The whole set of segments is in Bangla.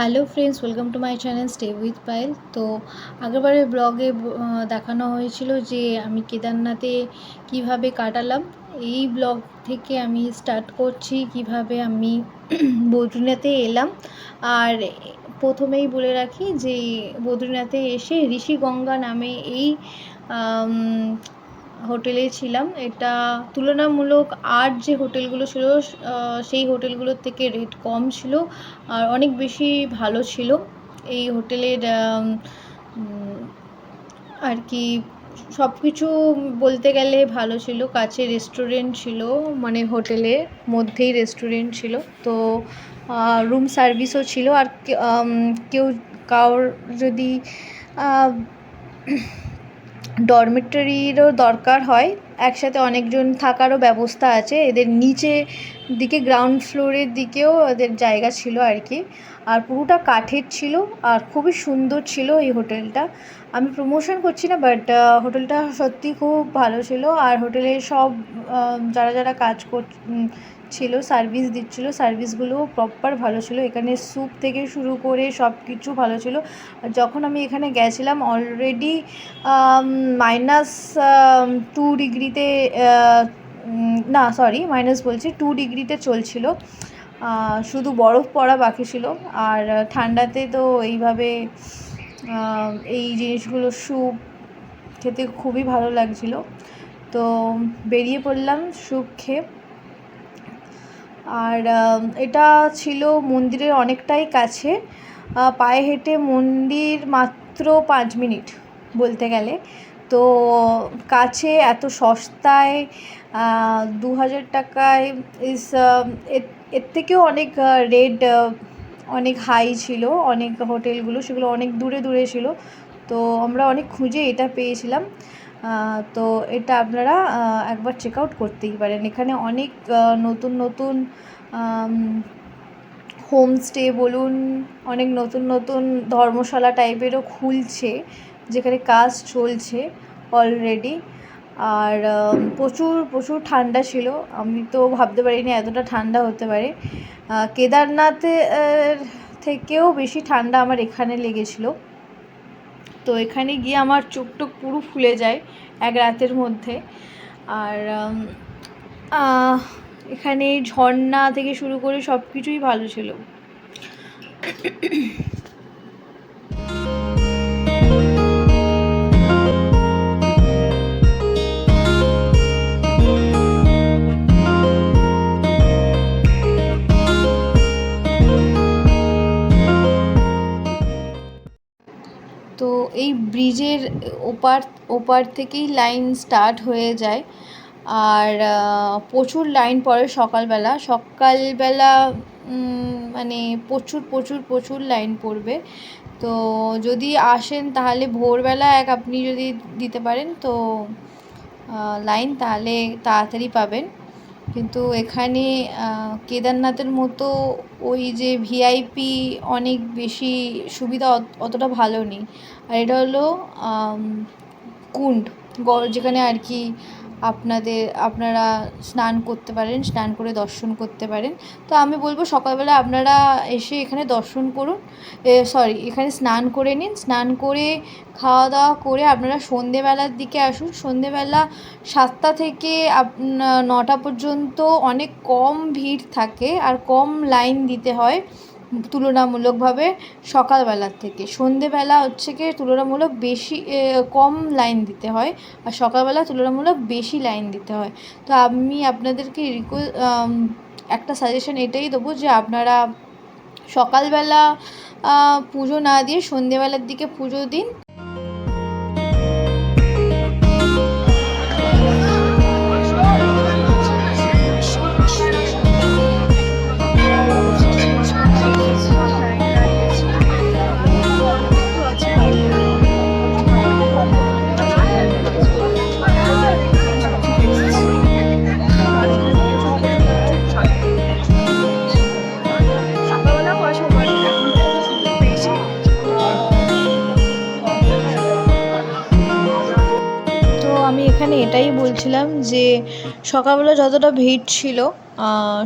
Hello friends, welcome to my channel stay with Payel. তো আগেরবারের ব্লগে দেখানো হয়েছিল যে আমি কেদারনাথে কিভাবে কাটালাম। এই ব্লগ থেকে আমি স্টার্ট করছি কিভাবে আমি বদ্রীনাথে এলাম। আর প্রথমেই বলে রাখি যে বদ্রীনাথে এসে ঋষিগঙ্গা নামে এই হোটেলে ছিলাম। এটা তুলনামূলক আর যে হোটেলগুলো ছিল সেই হোটেলগুলোর থেকে রেট কম ছিল আর অনেক বেশি ভালো ছিল এই হোটেলের আর কি। সব কিছু বলতে গেলে ভালো ছিল, কাছে রেস্টুরেন্ট ছিল, মানে হোটেলের মধ্যেই রেস্টুরেন্ট ছিল। তো রুম সার্ভিসও ছিল। আর কেউ কারোর যদি ডরমেটরিরও দরকার হয়, একসাথে অনেকজন থাকারও ব্যবস্থা আছে। এদের নিচে দিকে গ্রাউন্ড ফ্লোরের দিকেও এদের জায়গা ছিল আর কি। আর পুরোটা কাঠের ছিল আর খুবই সুন্দর ছিল এই হোটেলটা। আমি প্রমোশন করছি না, বাট হোটেলটা সত্যি খুব ভালো ছিল। আর হোটেলের সব যারা যারা কাজ ছিল, সার্ভিস দিচ্ছিল, সার্ভিসগুলোও প্রপার ভালো ছিল। এখানে স্যুপ থেকে শুরু করে সব কিছু ভালো ছিল। যখন আমি এখানে গেছিলাম অলরেডি -2 ডিগ্রিতে, না সরি মাইনাস বলছি, 2 ডিগ্রিতে চলছিল। শুধু বরফ পড়া বাকি ছিল। আর ঠান্ডাতে তো এইভাবে এই জিনিসগুলো স্যুপ খেতে খুবই ভালো লাগছিল। তো বেরিয়ে পড়লাম স্যুপ খেয়ে। আর এটা ছিল মন্দিরের অনেকটাই কাছে, পায়ে হেঁটে মন্দির মাত্র 5 মিনিট বলতে গেলে। তো কাছে, এত সস্তায়, 2000 টাকায় ইস এর থেকেও অনেক রেট অনেক হাই ছিল। অনেক হোটেলগুলো সেগুলো অনেক দূরে দূরে ছিল। তো আমরা অনেক খুঁজে এটা পেয়েছিলাম। তো এটা আপনারা একবার চেক আউট করতেই পারেন। এখানে অনেক নতুন নতুন হোমস্টে বলুন, অনেক নতুন নতুন ধর্মশালা টাইপেরও খুলছে, যেখানে কাজ চলছে অলরেডি। আর প্রচুর প্রচুর ঠান্ডা ছিল। আমি তো ভাবতে পারিনি এতটা ঠান্ডা হতে পারে। কেদারনাথে থেকেও বেশি ঠান্ডা আমার এখানে লেগেছিল। তো এখানে গিয়ে আমার চোখ টোক পুরো ফুলে যায় এক রাতের মধ্যে। আর এখানে ঝর্ণা থেকে শুরু করে সব কিছুই ভালো ছিল। তো এই ব্রিজের ওপার থেকেই লাইন স্টার্ট হয়ে যায়। আর প্রচুর লাইন পড়ে সকালবেলা, মানে প্রচুর প্রচুর প্রচুর লাইন পড়বে। তো যদি আসেন তাহলে ভোরবেলা আপনি যদি দিতে পারেন তো লাইন, তাহলে তাড়াতাড়ি পাবেন। কিন্তু এখানে কেদারনাথের মতো ওই যে ভিআইপি অনেক বেশি সুবিধা অতটা ভালো নেই। আর এটা হলো কুণ্ড, যেখানে আর কি আপনারা স্নান করতে পারেন, স্নান করে দর্শন করতে পারেন। তো আমি বলবো সকালবেলা আপনারা এসে এখানে দর্শন করুন, এখানে স্নান করে নিন। স্নান করে খাওয়া দাওয়া করে আপনারা সন্ধেবেলার দিকে আসুন। সন্ধেবেলা 7টা থেকে 9টা পর্যন্ত অনেক কম ভিড় থাকে আর কম লাইন দিতে হয় তুলনামূলকভাবে সকালবেলার থেকে। সন্ধেবেলা হচ্ছে কি তুলনামূলক বেশি কম লাইন দিতে হয়, আর সকালবেলা তুলনামূলক বেশি লাইন দিতে হয়। তো আমি আপনাদেরকে একটা সাজেশন এটাই দেবো যে আপনারা সকালবেলা পুজো না দিয়ে সন্ধেবেলার দিকে পুজো দিন। আমি এখানে এটাই বলছিলাম যে সকালবেলা যতটা ভিড় ছিল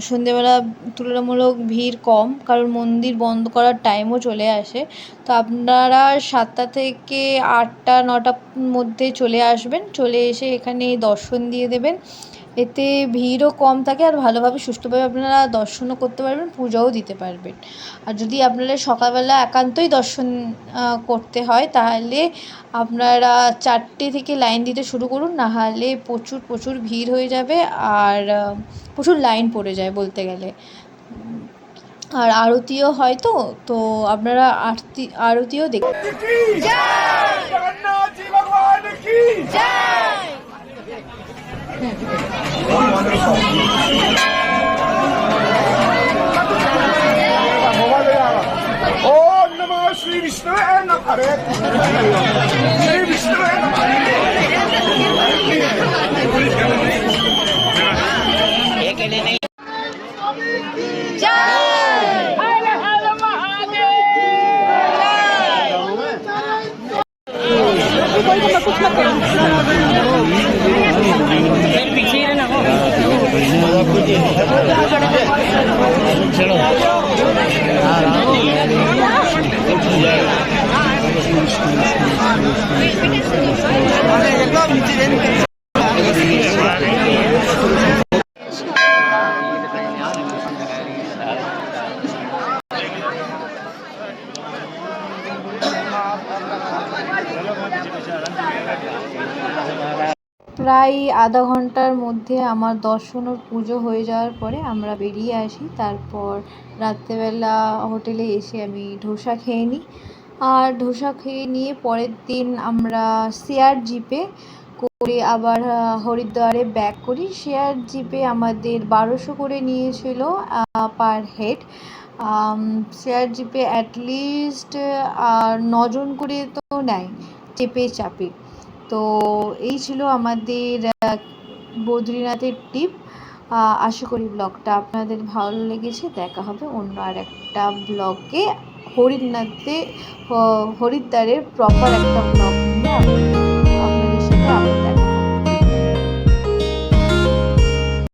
সন্ধেবেলা তুলনামূলক ভিড় কম, কারণ মন্দির বন্ধ করার টাইমও চলে আসে। তো আপনারা 7টা থেকে 8টা 9টার মধ্যে চলে আসবেন, চলে এসে এখানে দর্শন দিয়ে দেবেন। এতে ভিড়ও কম থাকে আর ভালোভাবে সুষ্ঠুভাবে আপনারা দর্শনও করতে পারবেন, পূজাও দিতে পারবেন। আর যদি আপনারা সকালবেলা একান্তই দর্শন করতে হয়, তাহলে আপনারা 4টে থেকে লাইন দিতে শুরু করুন, নাহলে প্রচুর ভিড় হয়ে যাবে আর প্রচুর লাইন পড়ে যায় বলতে গেলে। আর আরতিও হয়, তো আপনারা আরতিও দেখতে ओम नमः श्री विष्णुवे नमः श्री विष्णुवे नमः প্রায় আধা ঘন্টার মধ্যে আমার দর্শন ও পুজো হয়ে যাওয়ার পরে আমরা বেরিয়ে আসি। তারপর রাত্রেবেলা হোটেলে এসে আমি ধোসা খেয়ে নিই, আর ধোসা খেয়ে নিয়ে পরের দিন আমরা শেয়ার জিপে করে আবার হরিদ্বারে ব্যাক করি। শেয়ার জিপে আমাদের 1200 করে নিয়েছিল পার হেড। শেয়ার জিপে অ্যাটলিস্ট 9জন করে তো নেয় চেপে চাপে। তো এই ছিল আমাদের বদ্রীনাথের ট্রিপ। আশা করি ব্লগটা আপনাদের ভালো লেগেছে। দেখা হবে অন্য আর একটা ব্লগে, হরিদ্বারের প্রপার একটা ব্লগ নিয়ে।